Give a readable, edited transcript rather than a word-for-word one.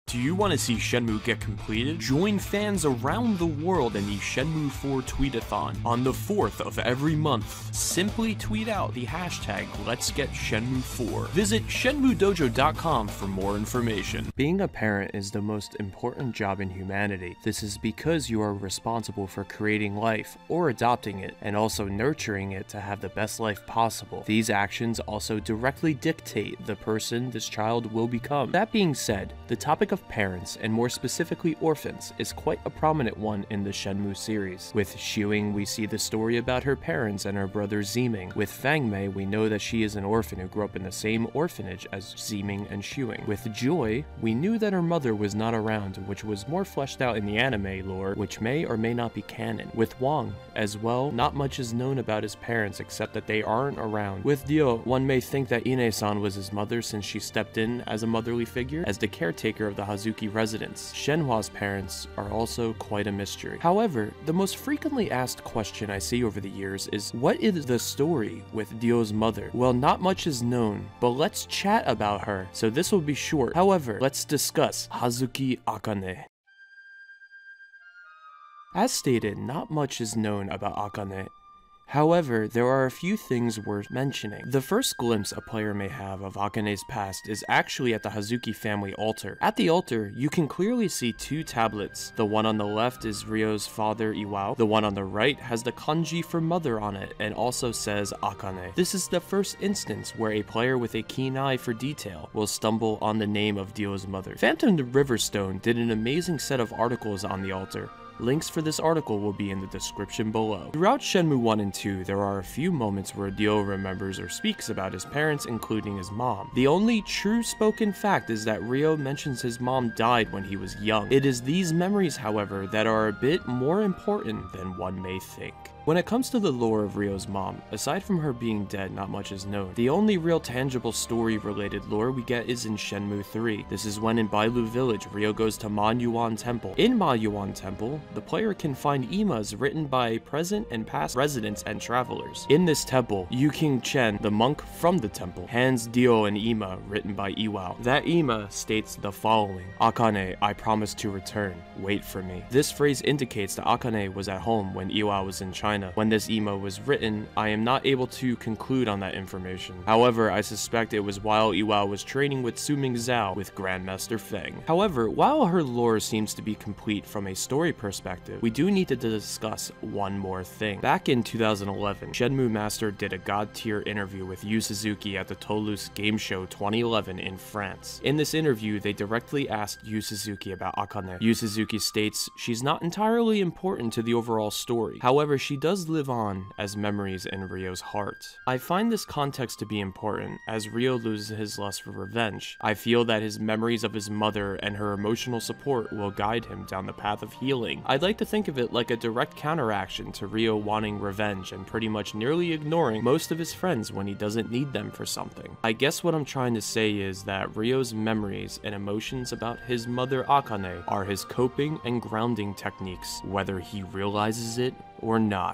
Do you want to see Shenmue get completed? Join fans around the world in the Shenmue 4 tweetathon on the 4th of every month. Simply tweet out the hashtag Let's Get Shenmue 4. Visit shenmuedojo.com for more information. Being a parent is the most important job in humanity. This is because you are responsible for creating life or adopting it, and also nurturing it to have the best life possible. These actions also directly dictate the person this child will become. That being said, the topic of parents, and more specifically orphans, is quite a prominent one in the Shenmue series. With Xiuying, we see the story about her parents and her brother Ziming. With Fangmei, we know that she is an orphan who grew up in the same orphanage as Ziming and Xiuying. With Joy, we knew that her mother was not around, which was more fleshed out in the anime lore, which may or may not be canon. With Wang, as well, not much is known about his parents except that they aren't around. With Dio, one may think that Ine-san was his mother since she stepped in as a motherly figure, as the caretaker of the Hazuki residence. Shenhua's parents are also quite a mystery. However, the most frequently asked question I see over the years is, what is the story with Dio's mother? Well, not much is known, but let's chat about her, so this will be short. However, let's discuss Hazuki Akane. As stated, not much is known about Akane. However, there are a few things worth mentioning. The first glimpse a player may have of Akane's past is actually at the Hazuki family altar. At the altar, you can clearly see two tablets. The one on the left is Ryo's father Iwao. The one on the right has the kanji for mother on it and also says Akane. This is the first instance where a player with a keen eye for detail will stumble on the name of Dio's mother. Phantom the Riverstone did an amazing set of articles on the altar. Links for this article will be in the description below. Throughout Shenmue 1 and 2, there are a few moments where Dio remembers or speaks about his parents, including his mom. The only true spoken fact is that Ryo mentions his mom died when he was young. It is these memories, however, that are a bit more important than one may think. When it comes to the lore of Ryo's mom, aside from her being dead, not much is known. The only real tangible story-related lore we get is in Shenmue 3. This is when in Bailu Village, Ryo goes to Ma Yuan Temple. In Ma Yuan Temple, the player can find imas written by present and past residents and travelers. In this temple, Yu King Chen, the monk from the temple, hands Dio an ima written by Iwao. That ima states the following: Akane, I promise to return. Wait for me. This phrase indicates that Akane was at home when Iwao was in China. When this emo was written, I am not able to conclude on that information. However, I suspect it was while Iwao was training with Suming Zhao with Grandmaster Feng. However, while her lore seems to be complete from a story perspective, we do need to discuss one more thing. Back in 2011, Shenmue Master did a god-tier interview with Yu Suzuki at the Toulouse Game Show 2011 in France. In this interview, they directly asked Yu Suzuki about Akane. Yu Suzuki states she's not entirely important to the overall story. However, she does live on as memories in Ryo's heart. I find this context to be important, as Ryo loses his lust for revenge. I feel that his memories of his mother and her emotional support will guide him down the path of healing. I'd like to think of it like a direct counteraction to Ryo wanting revenge and pretty much nearly ignoring most of his friends when he doesn't need them for something. I guess what I'm trying to say is that Ryo's memories and emotions about his mother Akane are his coping and grounding techniques, whether he realizes it or not.